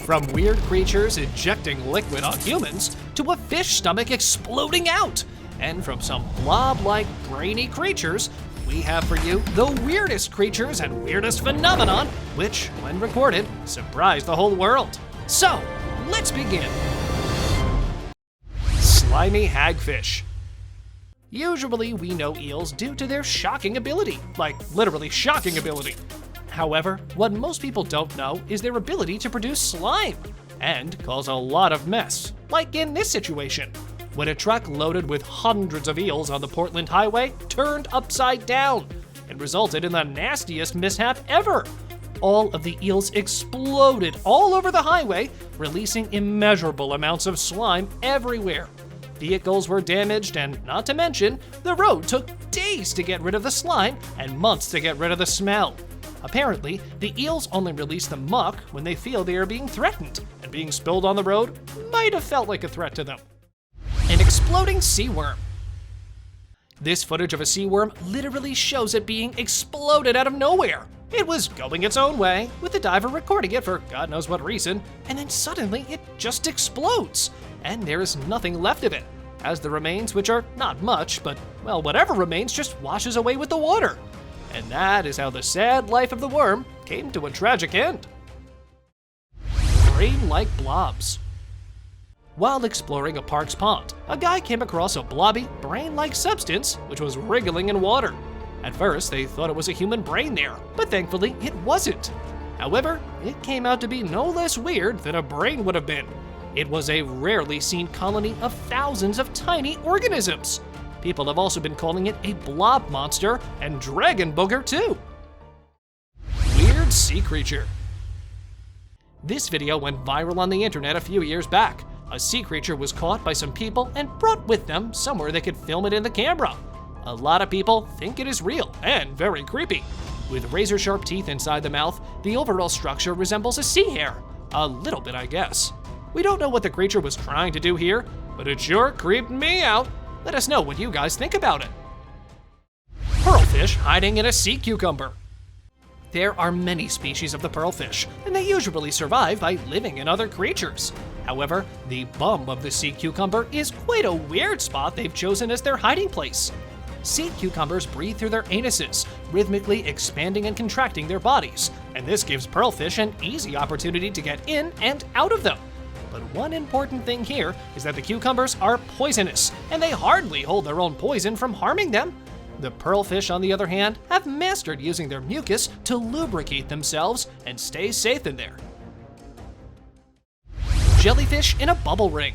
From weird creatures ejecting liquid on humans to a fish stomach exploding out. And from some blob-like brainy creatures, we have for you the weirdest creatures and weirdest phenomenon, which, when recorded, surprised the whole world. So, let's begin. Slimy hagfish. Usually we know eels due to their shocking ability, like literally shocking ability. However, what most people don't know is their ability to produce slime, and cause a lot of mess, like in this situation, when a truck loaded with hundreds of eels on the Portland highway turned upside down. It resulted in the nastiest mishap ever. All of the eels exploded all over the highway, releasing immeasurable amounts of slime everywhere. Vehicles were damaged, and not to mention, the road took days to get rid of the slime and months to get rid of the smell. Apparently, the eels only release the muck when they feel they are being threatened, and being spilled on the road might have felt like a threat to them. An exploding sea worm. This footage of a sea worm literally shows it being exploded out of nowhere. It was going its own way, with the diver recording it for God knows what reason, and then suddenly it just explodes, and there is nothing left of it, as the remains, which are not much, but well, whatever remains just washes away with the water. And that is how the sad life of the worm came to a tragic end. Brain-like blobs. While exploring a park's pond, a guy came across a blobby, brain-like substance which was wriggling in water. At first, they thought it was a human brain there, but thankfully it wasn't. However, it came out to be no less weird than a brain would have been. It was a rarely seen colony of thousands of tiny organisms. People have also been calling it a blob monster and dragon booger too. Weird sea creature. This video went viral on the internet a few years back. A sea creature was caught by some people and brought with them somewhere they could film it in the camera. A lot of people think it is real and very creepy. With razor-sharp teeth inside the mouth, the overall structure resembles a sea hare. A little bit, I guess. We don't know what the creature was trying to do here, but it sure creeped me out. Let us know what you guys think about it. Pearlfish hiding in a sea cucumber. There are many species of the pearlfish, and they usually survive by living in other creatures. However, the bum of the sea cucumber is quite a weird spot they've chosen as their hiding place. Sea cucumbers breathe through their anuses, rhythmically expanding and contracting their bodies, and this gives pearlfish an easy opportunity to get in and out of them. But one important thing here is that the cucumbers are poisonous, and they hardly hold their own poison from harming them. The pearlfish, on the other hand, have mastered using their mucus to lubricate themselves and stay safe in there. Jellyfish in a bubble ring.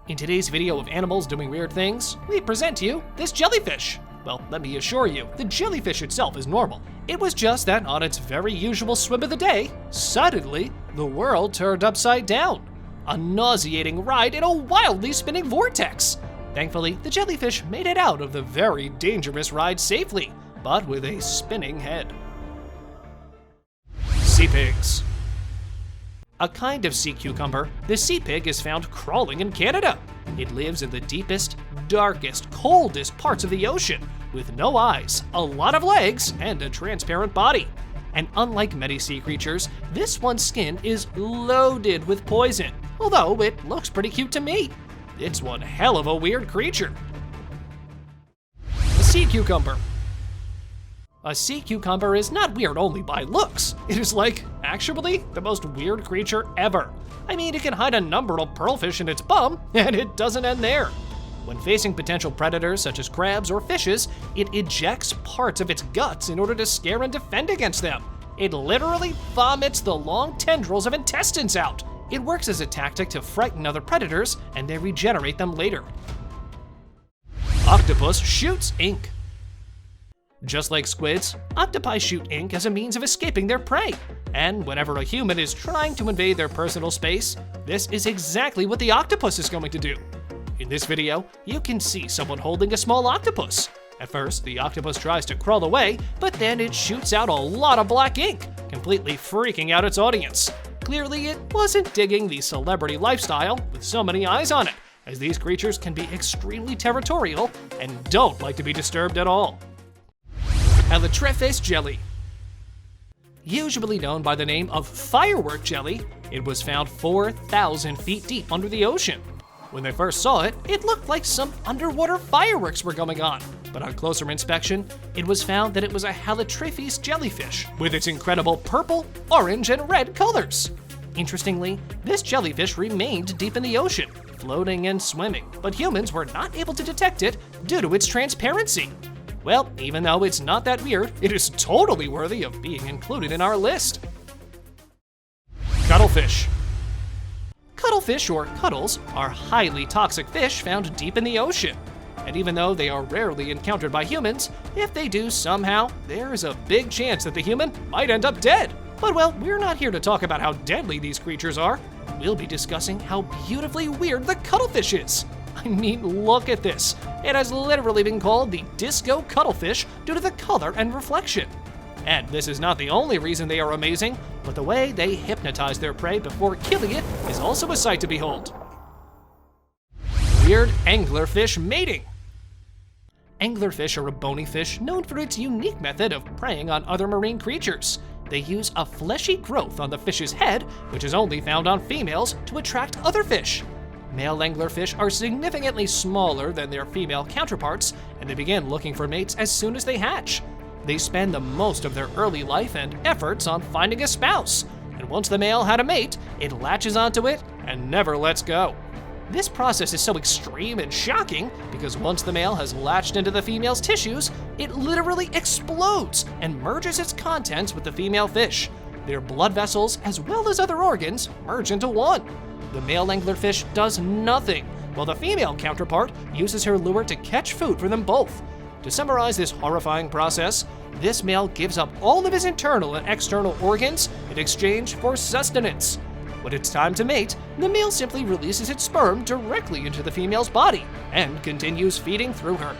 In today's video of animals doing weird things, we present to you this jellyfish. Well, let me assure you, the jellyfish itself is normal. It was just that on its very usual swim of the day, suddenly, the world turned upside down. A nauseating ride in a wildly spinning vortex. Thankfully, the jellyfish made it out of the very dangerous ride safely, but with a spinning head. Sea pigs. A kind of sea cucumber, the sea pig is found crawling in Canada. It lives in the deepest, darkest, coldest parts of the ocean, with no eyes, a lot of legs, and a transparent body. And unlike many sea creatures, this one's skin is loaded with poison, although it looks pretty cute to me. It's one hell of a weird creature. A sea cucumber. A sea cucumber is not weird only by looks. It is like, actually, the most weird creature ever. I mean, it can hide a number of pearlfish in its bum, and it doesn't end there. When facing potential predators such as crabs or fishes, it ejects parts of its guts in order to scare and defend against them. It literally vomits the long tendrils of intestines out. It works as a tactic to frighten other predators, and they regenerate them later. Octopus shoots ink. Just like squids, octopi shoot ink as a means of escaping their prey. And whenever a human is trying to invade their personal space, this is exactly what the octopus is going to do. In this video, you can see someone holding a small octopus. At first, the octopus tries to crawl away, but then it shoots out a lot of black ink, completely freaking out its audience. Clearly, it wasn't digging the celebrity lifestyle with so many eyes on it, as these creatures can be extremely territorial and don't like to be disturbed at all. Elytrifish jelly. Usually known by the name of firework jelly, it was found 4,000 feet deep under the ocean. When they first saw it, it looked like some underwater fireworks were going on. But on closer inspection, it was found that it was a HAGFISH jellyfish with its incredible purple, orange, and red colors. Interestingly, this jellyfish remained deep in the ocean, floating and swimming, but humans were not able to detect it due to its transparency. Well, even though it's not that weird, it is totally worthy of being included in our list. Cuttlefish. Cuttlefish, or cuttles, are highly toxic fish found deep in the ocean. And even though they are rarely encountered by humans, if they do somehow, there is a big chance that the human might end up dead. But well, we're not here to talk about how deadly these creatures are. We'll be discussing how beautifully weird the cuttlefish is. I mean, look at this. It has literally been called the disco cuttlefish due to the color and reflection. And this is not the only reason they are amazing, but the way they hypnotize their prey before killing it is also a sight to behold. Weird anglerfish mating. Anglerfish are a bony fish known for its unique method of preying on other marine creatures. They use a fleshy growth on the fish's head, which is only found on females, to attract other fish. Male anglerfish are significantly smaller than their female counterparts, and they begin looking for mates as soon as they hatch. They spend the most of their early life and efforts on finding a spouse, and once the male had a mate, it latches onto it and never lets go. This process is so extreme and shocking because once the male has latched into the female's tissues, it literally explodes and merges its contents with the female fish. Their blood vessels, as well as other organs, merge into one. The male anglerfish does nothing, while the female counterpart uses her lure to catch food for them both. To summarize this horrifying process, this male gives up all of his internal and external organs in exchange for sustenance. When it's time to mate, the male simply releases its sperm directly into the female's body and continues feeding through her.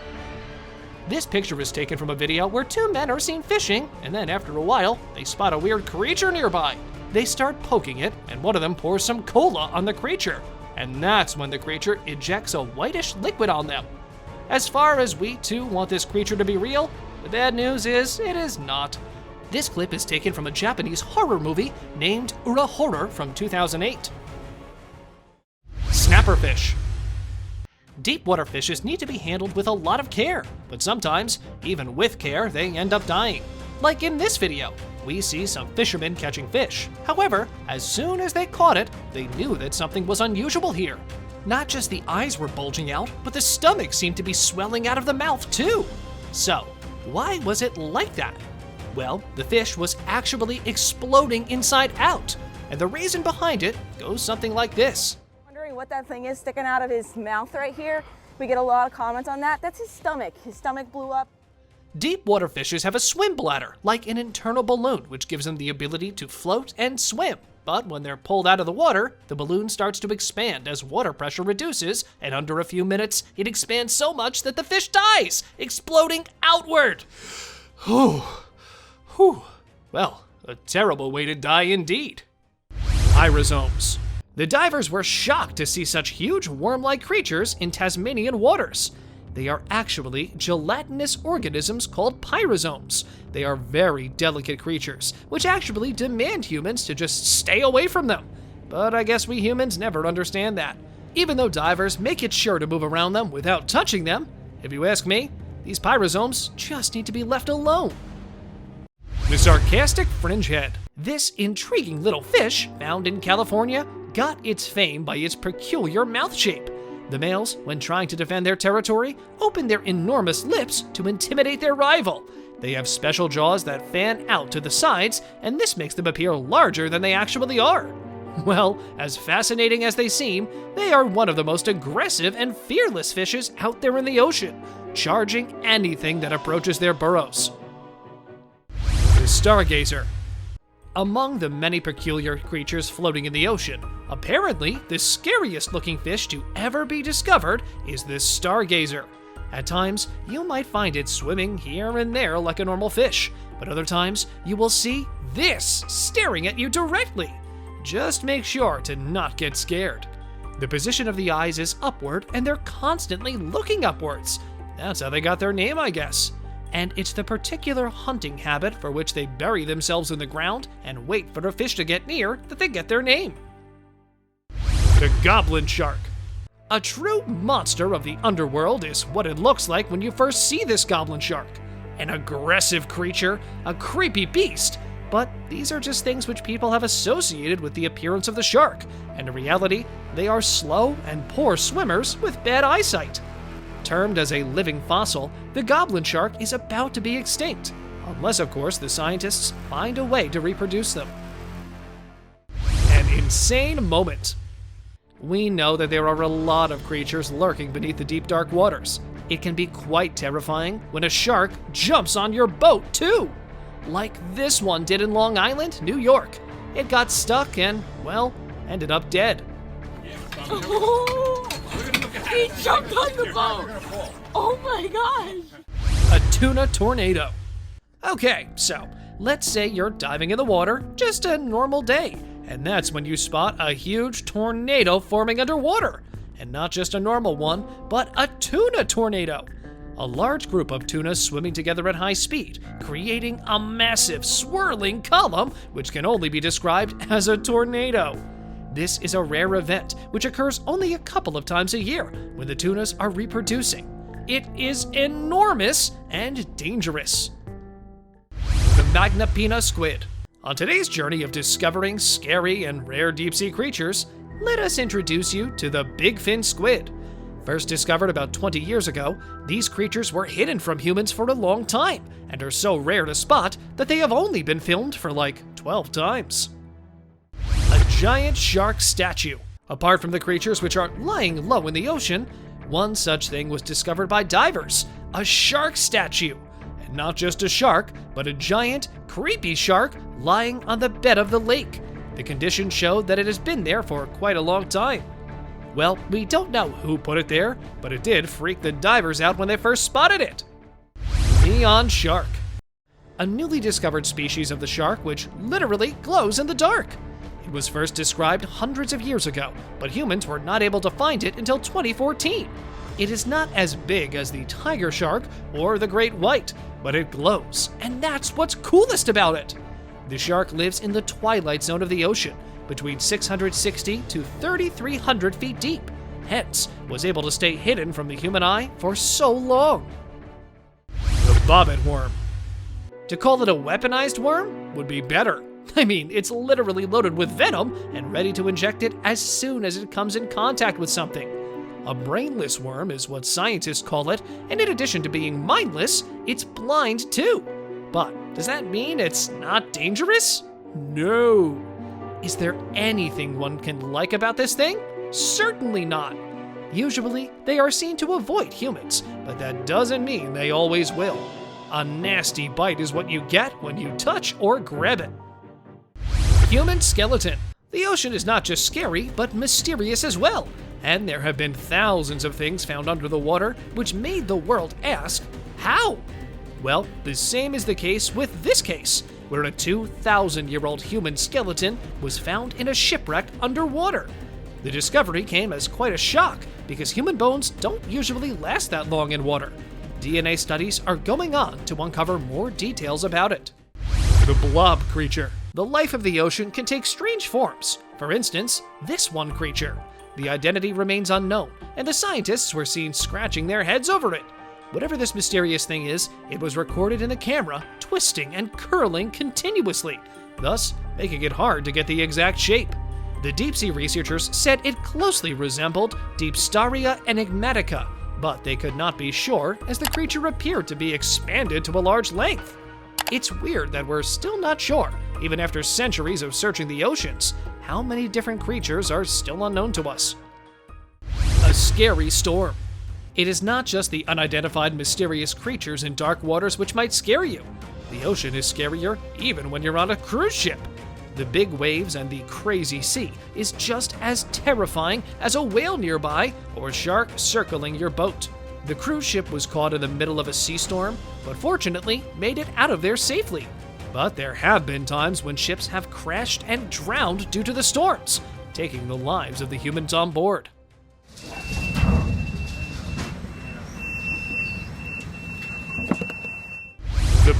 This picture is taken from a video where two men are seen fishing, and then after a while, they spot a weird creature nearby. They start poking it, and one of them pours some cola on the creature, and that's when the creature ejects a whitish liquid on them. As far as we too want this creature to be real, the bad news is it is not. This clip is taken from a Japanese horror movie named Ura Horror from 2008. Snapperfish. Deepwater fishes need to be handled with a lot of care, but sometimes, even with care, they end up dying. Like in this video, we see some fishermen catching fish. However, as soon as they caught it, they knew that something was unusual here. Not just the eyes were bulging out, but the stomach seemed to be swelling out of the mouth too. So, why was it like that? Well, the fish was actually exploding inside out, and the reason behind it goes something like this. Wondering what that thing is sticking out of his mouth right here? We get a lot of comments on that. That's his stomach. His stomach blew up. Deepwater fishes have a swim bladder, like an internal balloon, which gives them the ability to float and swim. But when they're pulled out of the water, the balloon starts to expand as water pressure reduces, and under a few minutes, it expands so much that the fish dies, exploding outward. Whew. Well, a terrible way to die indeed. Pyrosomes. The divers were shocked to see such huge worm-like creatures in Tasmanian waters. They are actually gelatinous organisms called pyrosomes. They are very delicate creatures, which actually demand humans to just stay away from them. But I guess we humans never understand that. Even though divers make it sure to move around them without touching them, if you ask me, these pyrosomes just need to be left alone. The sarcastic fringehead. This intriguing little fish, found in California, got its fame by its peculiar mouth shape. The males, when trying to defend their territory, open their enormous lips to intimidate their rival. They have special jaws that fan out to the sides, and this makes them appear larger than they actually are. Well, as fascinating as they seem, they are one of the most aggressive and fearless fishes out there in the ocean, charging anything that approaches their burrows. The stargazer. Among the many peculiar creatures floating in the ocean, apparently the scariest looking fish to ever be discovered is the stargazer. At times, you might find it swimming here and there like a normal fish, but other times you will see this staring at you directly. Just make sure to not get scared. The position of the eyes is upward and they're constantly looking upwards. That's how they got their name, I guess. And it's the particular hunting habit for which they bury themselves in the ground and wait for a fish to get near that they get their name. The goblin shark. A true monster of the underworld is what it looks like when you first see this goblin shark. An aggressive creature, a creepy beast, but these are just things which people have associated with the appearance of the shark, and in reality, they are slow and poor swimmers with bad eyesight. Termed as a living fossil, the goblin shark is about to be extinct, unless of course the scientists find a way to reproduce them. An insane moment. We know that there are a lot of creatures lurking beneath the deep dark waters. It can be quite terrifying when a shark jumps on your boat too, like this one did in Long Island, New York. It got stuck and, well, ended up dead. He jumped on the boat! Oh my gosh! A tuna tornado. Okay, so let's say you're diving in the water, just a normal day, and that's when you spot a huge tornado forming underwater. And not just a normal one, but a tuna tornado. A large group of tunas swimming together at high speed, creating a massive swirling column which can only be described as a tornado. This is a rare event which occurs only a couple of times a year when the tunas are reproducing. It is enormous and dangerous. The Magnapina squid. On today's journey of discovering scary and rare deep-sea creatures, let us introduce you to the big fin squid. First discovered about 20 years ago, these creatures were hidden from humans for a long time and are so rare to spot that they have only been filmed for like 12 times. A giant shark statue. Apart from the creatures which are lying low in the ocean, one such thing was discovered by divers, a shark statue. And not just a shark, but a giant, creepy shark lying on the bed of the lake. The condition showed that it has been there for quite a long time. Well, we don't know who put it there, but it did freak the divers out when they first spotted it. Neon shark. A newly discovered species of the shark which literally glows in the dark. It was first described hundreds of years ago, but humans were not able to find it until 2014. It is not as big as the tiger shark or the great white, but it glows, and that's what's coolest about it. The shark lives in the twilight zone of the ocean, between 660 to 3,300 feet deep, hence was able to stay hidden from the human eye for so long. The bobbit worm. To call it a weaponized worm would be better. I mean, it's literally loaded with venom and ready to inject it as soon as it comes in contact with something. A brainless worm is what scientists call it, and in addition to being mindless, it's blind too. But does that mean it's not dangerous? No. Is there anything one can like about this thing? Certainly not. Usually, they are seen to avoid humans, but that doesn't mean they always will. A nasty bite is what you get when you touch or grab it. Human skeleton. The ocean is not just scary, but mysterious as well, and there have been thousands of things found under the water which made the world ask, how? Well, the same is the case with this case, where a 2,000-year-old human skeleton was found in a shipwreck underwater. The discovery came as quite a shock because human bones don't usually last that long in water. DNA studies are going on to uncover more details about it. The blob creature. The life of the ocean can take strange forms. For instance, this one creature. The identity remains unknown, and the scientists were seen scratching their heads over it. Whatever this mysterious thing is, it was recorded in the camera, twisting and curling continuously, thus making it hard to get the exact shape. The deep-sea researchers said it closely resembled Deepstaria enigmatica, but they could not be sure as the creature appeared to be expanded to a large length. It's weird that we're still not sure, even after centuries of searching the oceans, how many different creatures are still unknown to us. A scary storm. It is not just the unidentified mysterious creatures in dark waters which might scare you. The ocean is scarier even when you're on a cruise ship. The big waves and the crazy sea is just as terrifying as a whale nearby or a shark circling your boat. The cruise ship was caught in the middle of a sea storm, but fortunately made it out of there safely. But there have been times when ships have crashed and drowned due to the storms, taking the lives of the humans on board.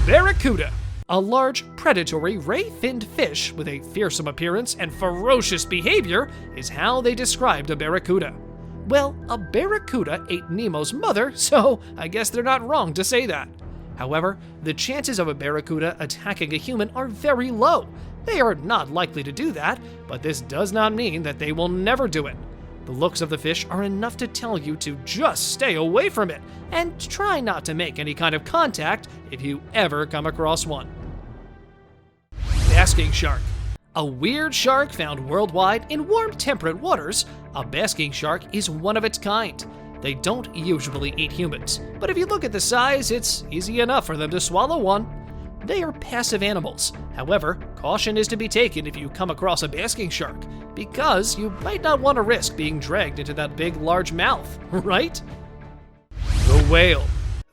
Barracuda. A large, predatory, ray-finned fish with a fearsome appearance and ferocious behavior is how they described a barracuda. Well, a barracuda ate Nemo's mother, so I guess they're not wrong to say that. However, the chances of a barracuda attacking a human are very low. They are not likely to do that, but this does not mean that they will never do it. The looks of the fish are enough to tell you to just stay away from it, and try not to make any kind of contact if you ever come across one. Basking shark. A weird shark found worldwide in warm temperate waters, a basking shark is one of its kind. They don't usually eat humans, but if you look at the size, it's easy enough for them to swallow one. They are passive animals. However, caution is to be taken if you come across a basking shark, because you might not want to risk being dragged into that big, large mouth, right? The whale.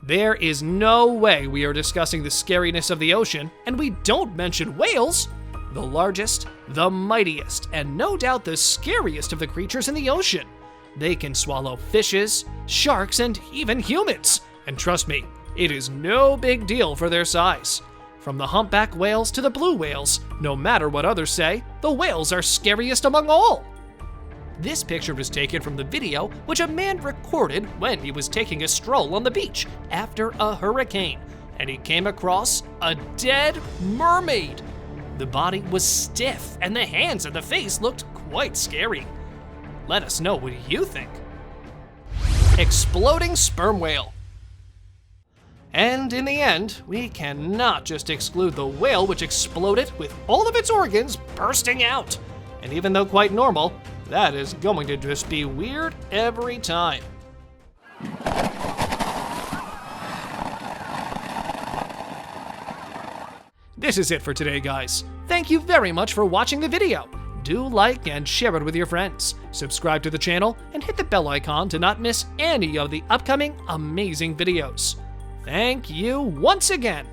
There is no way we are discussing the scariness of the ocean, and we don't mention whales. The largest, the mightiest, and no doubt the scariest of the creatures in the ocean. They can swallow fishes, sharks, and even humans. And trust me, it is no big deal for their size. From the humpback whales to the blue whales, no matter what others say, the whales are scariest among all. This picture was taken from the video which a man recorded when he was taking a stroll on the beach after a hurricane, and he came across a dead mermaid. The body was stiff, and the hands and the face looked quite scary. Let us know what you think. Exploding sperm whale. And in the end, we cannot just exclude the whale which exploded with all of its organs bursting out. And even though quite normal, that is going to just be weird every time. This is it for today, guys. Thank you very much for watching the video. Do like and share it with your friends. Subscribe to the channel and hit the bell icon to not miss any of the upcoming amazing videos. Thank you once again.